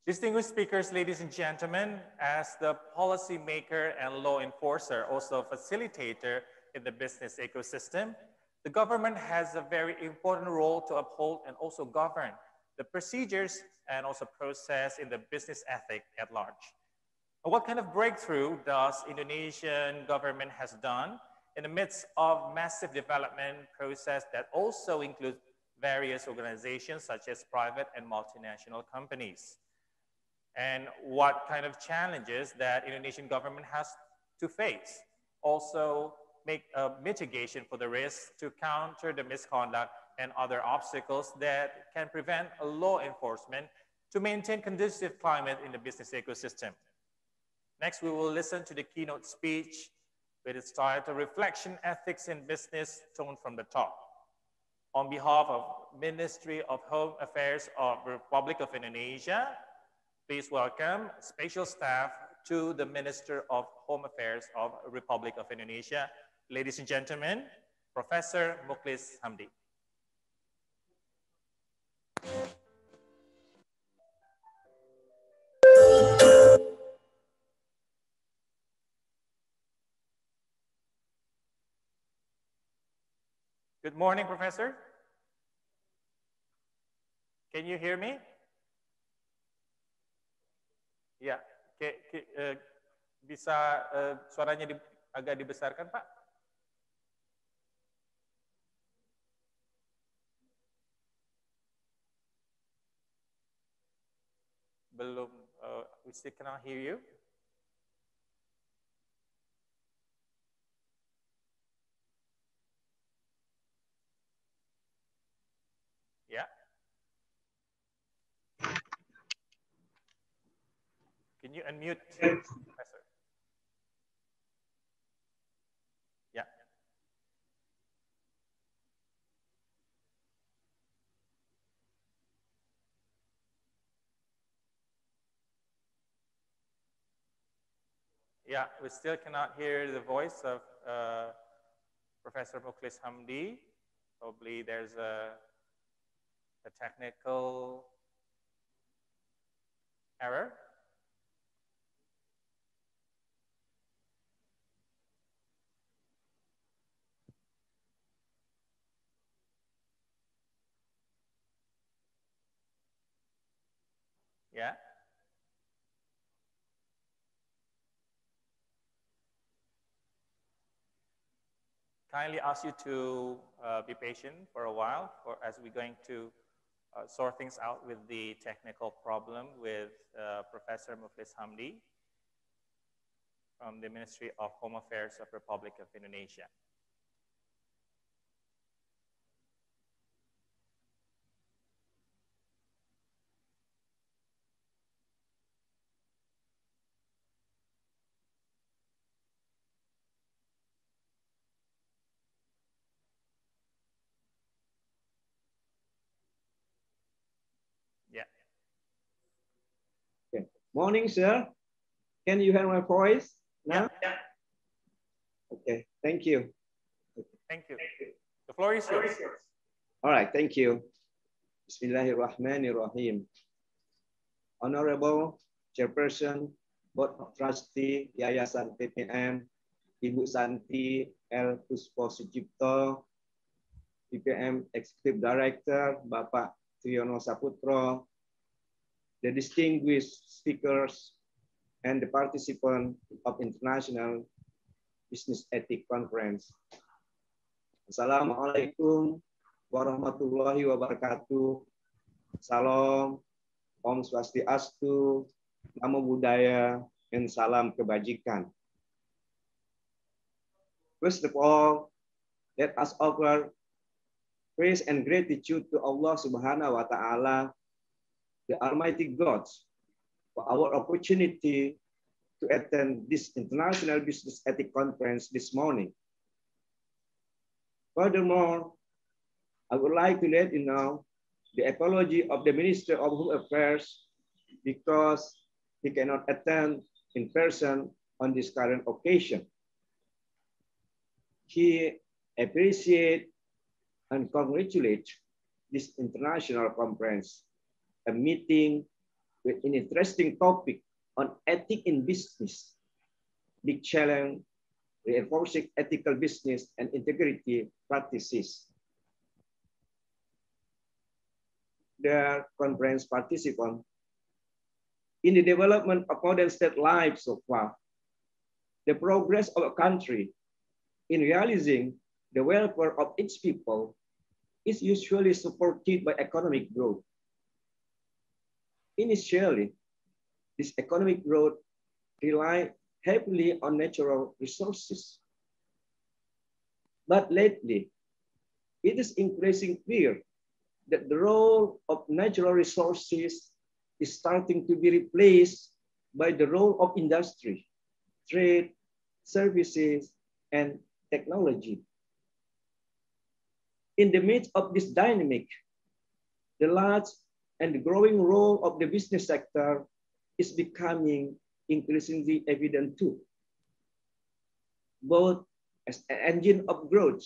Distinguished speakers, ladies and gentlemen, as the policymaker and law enforcer, also facilitator in the business ecosystem, the government has a very important role to uphold and also govern the procedures and also process in the business ethic at large. What kind of breakthrough does Indonesian government has done in the midst of massive development process that also includes various organizations such as private and multinational companies? And what kind of challenges that Indonesian government has to face? Also make a mitigation for the risks to counter the misconduct and other obstacles that can prevent a law enforcement to maintain conducive climate in the business ecosystem. Next, we will listen to the keynote speech with its title, Reflection Ethics in Business, Tone from the Top. On behalf of Ministry of Home Affairs of the Republic of Indonesia, please welcome special staff to the Minister of Home Affairs of the Republic of Indonesia. Ladies and gentlemen, Professor Mukhlis Hamdi. Good morning, Professor. Can you hear me? Ya, bisa suaranya agak dibesarkan, Pak? Belum, we still cannot hear you. Yeah. Can you unmute, Professor? Yeah. Yeah, we still cannot hear the voice of Professor Mukhlis Hamdi. Probably there's a technical error. Yeah. Kindly ask you to be patient for a while as we're going to sort things out with the technical problem with Professor Mukhlis Hamdi from the Ministry of Home Affairs of Republic of Indonesia. Yeah. Okay. Morning, sir. Can you hear my voice now? Yeah. Okay, thank you. Thank you. The floor is yours. All right, thank you. Bismillahirrahmanirrahim. Honorable Chairperson, Board of Trustee, Yayasan PPM, Ibu Santi L. Puspo Sujipto, PPM Executive Director, Bapak Triyono Saputro, the distinguished speakers, and the participants of International Business Ethics Conference. Assalamualaikum warahmatullahi wabarakatuh. Salam, Om Swastiastu, Namo Buddhaya, and salam kebajikan. First of all, let us offer praise and gratitude to Allah Subhanahu wa Ta'ala, the Almighty God, for our opportunity to attend this International Business Ethics Conference this morning. Furthermore, I would like to let you know the apology of the Minister of Home Affairs because he cannot attend in person on this current occasion. He appreciates and congratulates this international conference, a meeting with an interesting topic on ethics in business, big challenge, reinforcing ethical business and integrity practices. Dear conference participants, in the development of modern state life so far, the progress of a country in realizing the welfare of its people is usually supported by economic growth. Initially, this economic growth relied heavily on natural resources. But lately, it is increasingly clear that the role of natural resources is starting to be replaced by the role of industry, trade, services, and technology. In the midst of this dynamic, the large and growing role of the business sector is becoming increasingly evident too, both as an engine of growth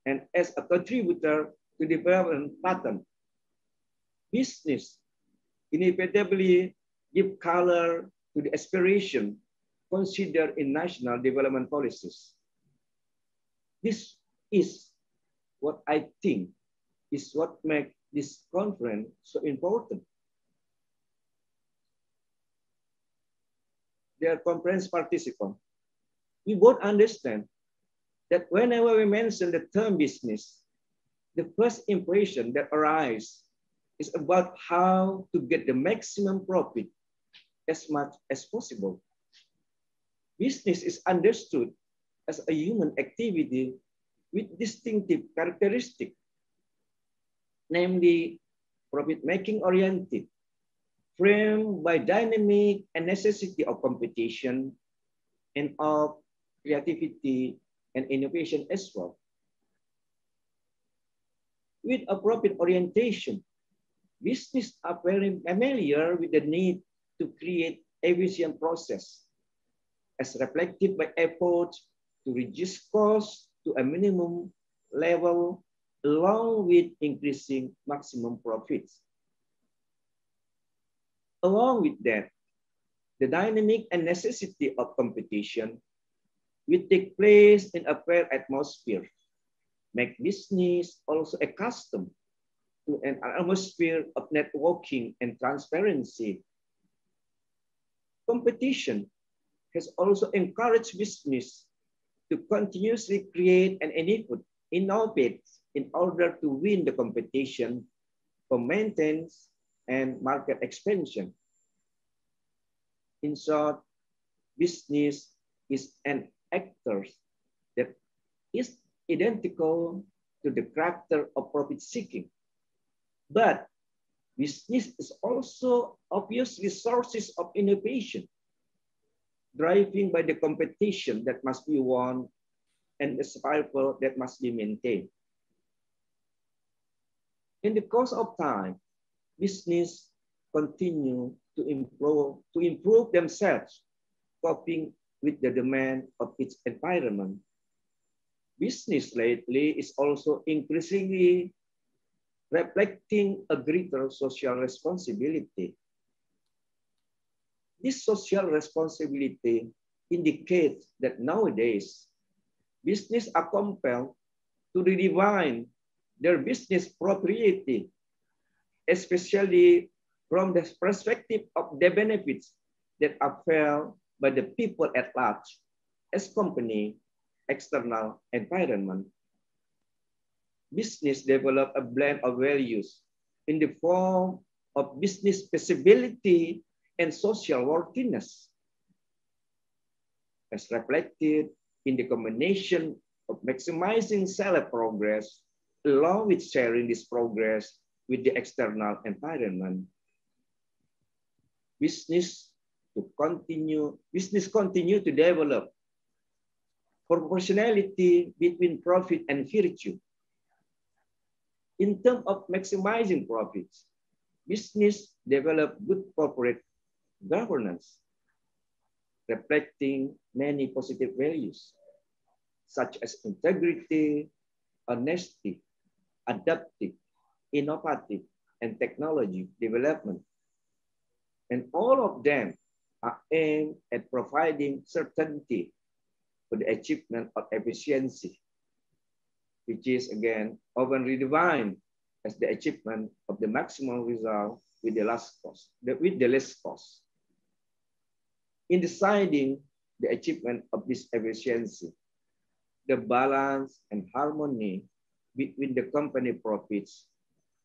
and as a contributor to the development pattern. Business inevitably give color to the aspiration considered in national development policies. This is what I think is what makes this conference so important. Dear conference participants, we both understand that whenever we mention the term business, the first impression that arises is about how to get the maximum profit as much as possible. Business is understood as a human activity with distinctive characteristics, namely profit-making oriented, framed by dynamic and necessity of competition and of creativity and innovation as well. With a profit orientation, business are very familiar with the need to create efficient process as reflected by efforts to reduce costs to a minimum level along with increasing maximum profits. Along with that, the dynamic and necessity of competition will take place in a fair atmosphere, make business also accustomed to an atmosphere of networking and transparency. Competition has also encouraged business to continuously create and innovate in order to win the competition for maintenance and market expansion. In short, business is an actor that is identical to the character of profit seeking. But business is also obviously sources of innovation, driving by the competition that must be won and the survival that must be maintained. In the course of time, business continue to improve themselves, coping with the demand of its environment. Business lately is also increasingly reflecting a greater social responsibility. This social responsibility indicates that nowadays, business are compelled to redefine their business propriety, especially from the perspective of the benefits that are felt by the people at large as company, external environment. Business develop a blend of values in the form of business feasibility and social worthiness, as reflected in the combination of maximizing self-progress along with sharing this progress with the external environment. Business continue to develop proportionality between profit and virtue. In terms of maximizing profits, business develop good corporate governance, reflecting many positive values, such as integrity, honesty, adaptive, innovative, and technology development. And all of them are aimed at providing certainty for the achievement of efficiency, which is again often redefined as the achievement of the maximum result with the least cost. In deciding the achievement of this efficiency, the balance and harmony between the company profits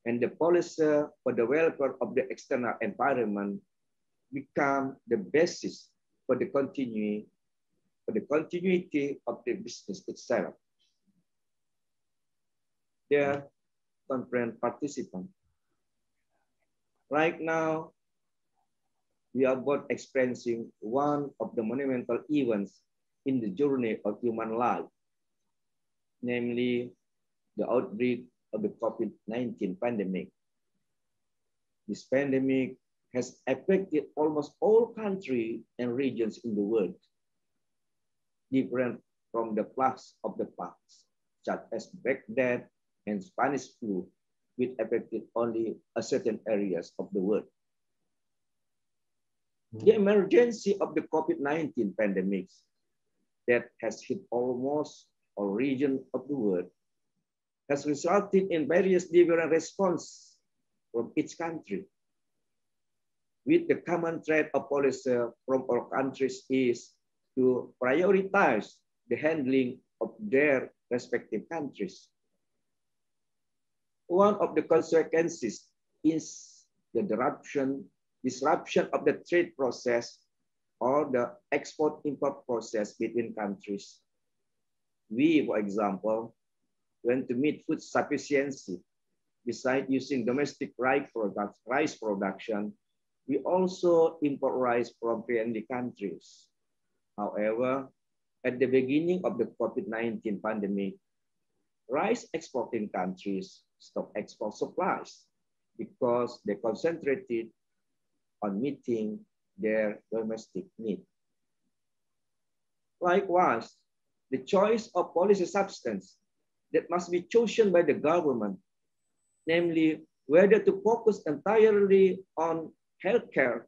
and the policy for the welfare of the external environment become the basis for the continuity of the business itself. Dear conference participants, right now, we are both experiencing one of the monumental events in the journey of human life, namely the outbreak of the COVID-19 pandemic. This pandemic has affected almost all countries and regions in the world, different from the plagues of the past, such as Black Death and Spanish flu, which affected only certain areas of the world. The emergency of the COVID-19 pandemic that has hit almost all regions of the world has resulted in various different responses from each country. With the common thread of policy from all countries is to prioritize the handling of their respective countries. One of the consequences is the disruption of the trade process or the export-import process between countries. We, for example, want to meet food sufficiency. Besides using domestic rice production, we also import rice from friendly countries. However, at the beginning of the COVID-19 pandemic, rice exporting countries stopped export supplies because they concentrated on meeting their domestic need. Likewise, the choice of policy substance that must be chosen by the government, namely whether to focus entirely on healthcare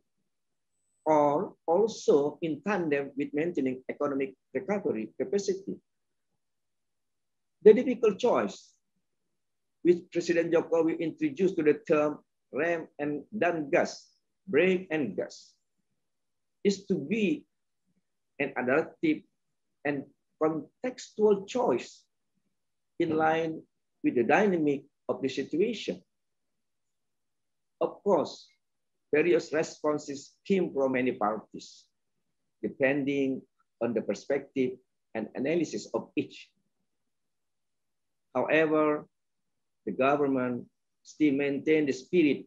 or also in tandem with maintaining economic recovery capacity. The difficult choice, which President Jokowi introduced to the term rem and dan gas, brake and gas, is to be an adaptive and contextual choice in line with the dynamic of the situation. Of course, various responses came from many parties, depending on the perspective and analysis of each. However, the government still maintained the spirit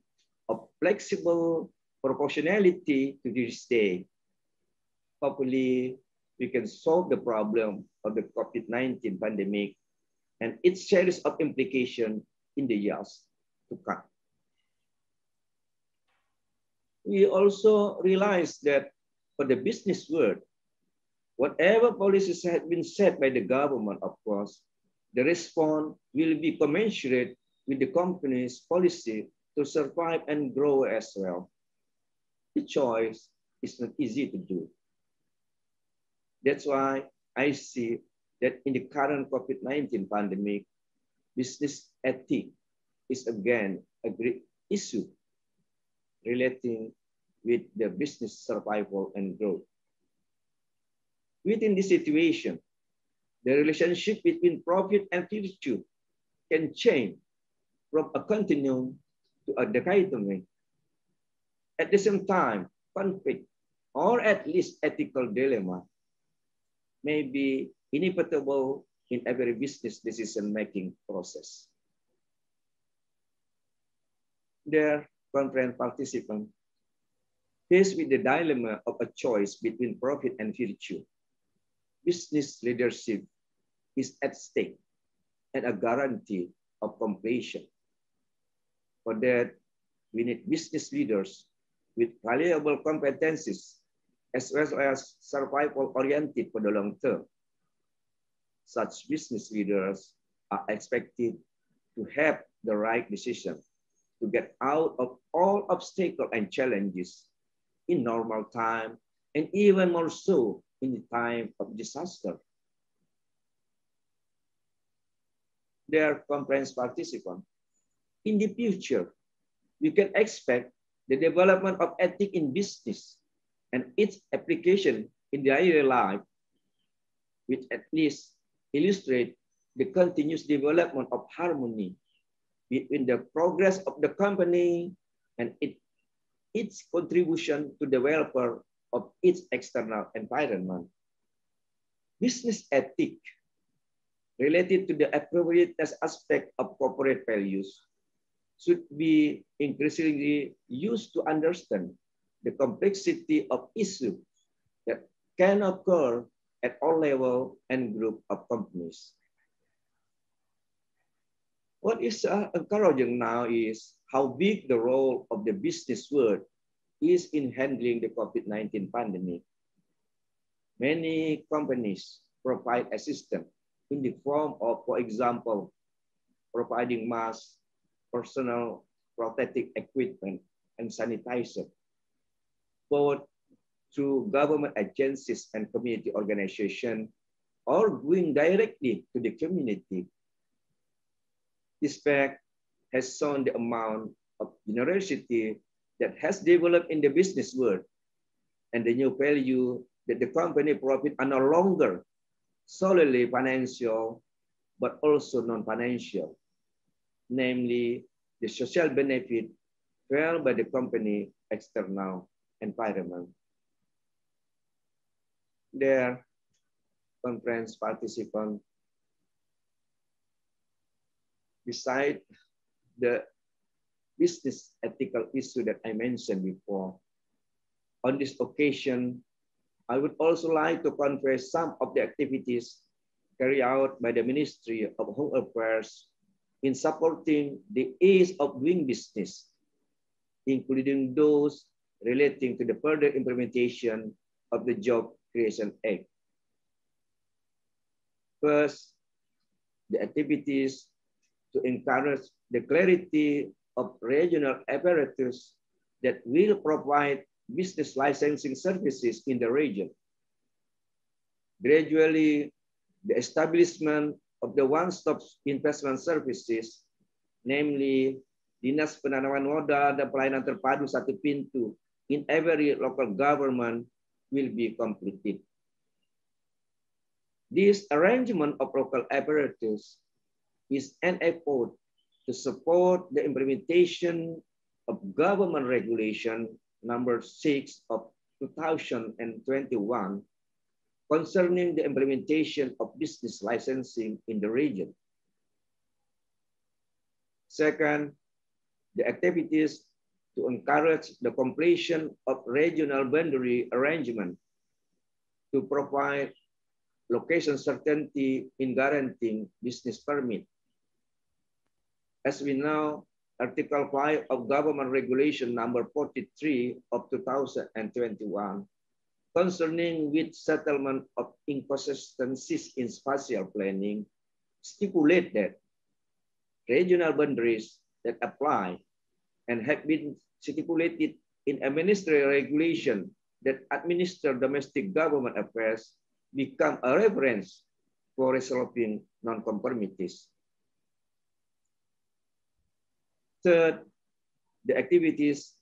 of flexible proportionality to this day. Hopefully, we can solve the problem of the COVID-19 pandemic and its series of implications in the years to come. We also realize that for the business world, whatever policies have been set by the government, of course, the response will be commensurate with the company's policy to survive and grow as well. The choice is not easy to do. That's why I see that in the current COVID-19 pandemic, business ethics is again a great issue relating with the business survival and growth. Within this situation, the relationship between profit and virtue can change from a continuum to a dichotomy. At the same time, conflict, or at least ethical dilemma, may be inevitable in every business decision-making process. Dear conference participants, faced with the dilemma of a choice between profit and virtue, business leadership is at stake and a guarantee of completion. For that, we need business leaders with valuable competencies as well as survival-oriented for the long term. Such business leaders are expected to have the right decision to get out of all obstacles and challenges in normal time, and even more so in the time of disaster. Dear conference participants, in the future, we can expect the development of ethics in business and its application in daily life, which at least illustrate the continuous development of harmony between the progress of the company and its contribution to the welfare of its external environment. Business ethics related to the appropriateness aspect of corporate values should be increasingly used to understand the complexity of issues that can occur at all levels and group of companies. What is encouraging now is how big the role of the business world is in handling the COVID-19 pandemic. Many companies provide assistance in the form of, for example, providing masks, personal protective equipment, and sanitizer, both through government agencies and community organizations, or going directly to the community. This fact has shown the amount of generosity that has developed in the business world and the new value that the company profit are no longer solely financial, but also non-financial, namely the social benefit felt by the company external environment. Dear conference participants, beside the business ethical issue that I mentioned before, on this occasion, I would also like to convey some of the activities carried out by the Ministry of Home Affairs in supporting the ease of doing business, including those relating to the further implementation of the Job Creation Act. First, the activities to encourage the clarity of regional apparatus that will provide business licensing services in the region. Gradually, the establishment of the one-stop investment services, namely Dinas Penanaman Modal dan Pelayanan Terpadu Satu Pintu in every local government will be completed. This arrangement of local apparatus is an effort to support the implementation of government regulation number 6 of 2021 concerning the implementation of business licensing in the region. Second, the activities to encourage the completion of regional boundary arrangement to provide location certainty in guaranteeing business permit. As we know, Article 5 of Government Regulation number 43 of 2021 concerning with settlement of inconsistencies in spatial planning stipulate that regional boundaries that apply and have been stipulated in a ministerial regulation that administer domestic government affairs become a reference for resolving non-conformities. Third, the activities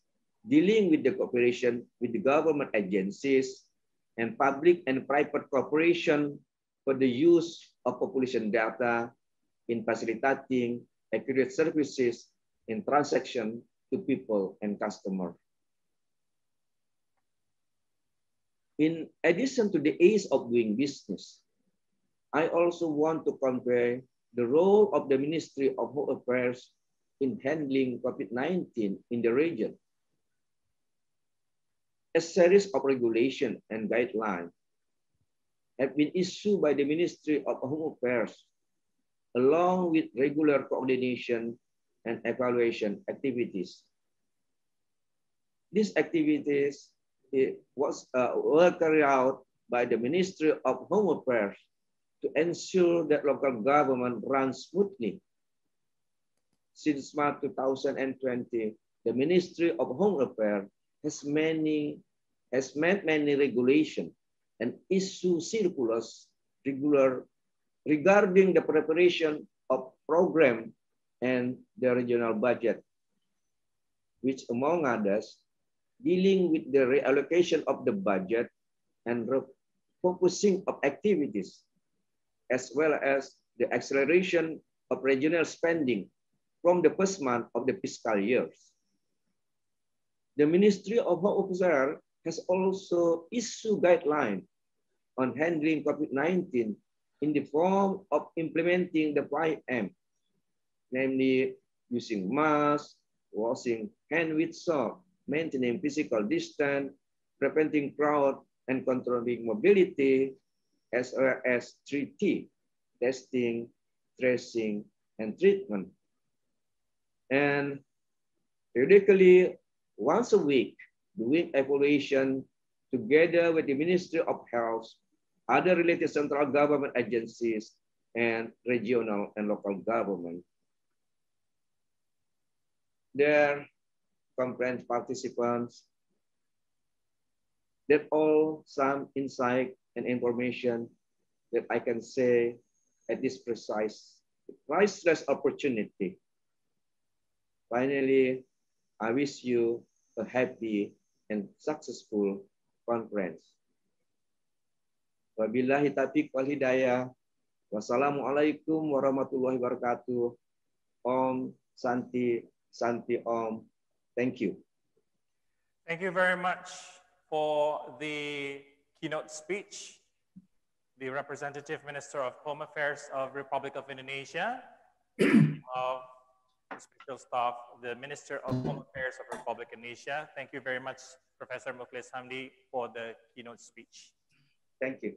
dealing with the cooperation with the government agencies and public and private cooperation for the use of population data in facilitating accurate services in transaction to people and customers. In addition to the ease of doing business, I also want to convey the role of the Ministry of Home Affairs in handling COVID-19 in the region. A series of regulations and guidelines have been issued by the Ministry of Home Affairs, along with regular coordination and evaluation activities. These activities were carried out by the Ministry of Home Affairs to ensure that local government runs smoothly. Since March 2020, the Ministry of Home Affairs has many has made many regulation and issue circulars regarding the preparation of program and the regional budget, which among others, dealing with the reallocation of the budget and refocusing of activities, as well as the acceleration of regional spending from the first month of the fiscal years. The Ministry of Home Affairs has also issued guidelines on handling COVID-19 in the form of implementing the 5M, namely using masks, washing hands with soap, maintaining physical distance, preventing crowd, and controlling mobility, as well as 3T, testing, tracing, and treatment. And periodically, once a week, doing evaluation together with the Ministry of Health, other related central government agencies, and regional and local government. Dear conference participants, that all some insight and information that I can say at this priceless opportunity. Finally, I wish you a happy and successful conference. Wabillahi taufiq wal hidayah. Wassalamualaikum warahmatullahi wabarakatuh. Om Santi Santi Om. Thank you. Thank you very much for the keynote speech, the Representative Minister of Home Affairs of Republic of Indonesia, of the Special Staff, the Minister of Home Affairs of Republic of Indonesia. Thank you very much, Professor Mukhlis Hamdi, for the keynote speech. Thank you.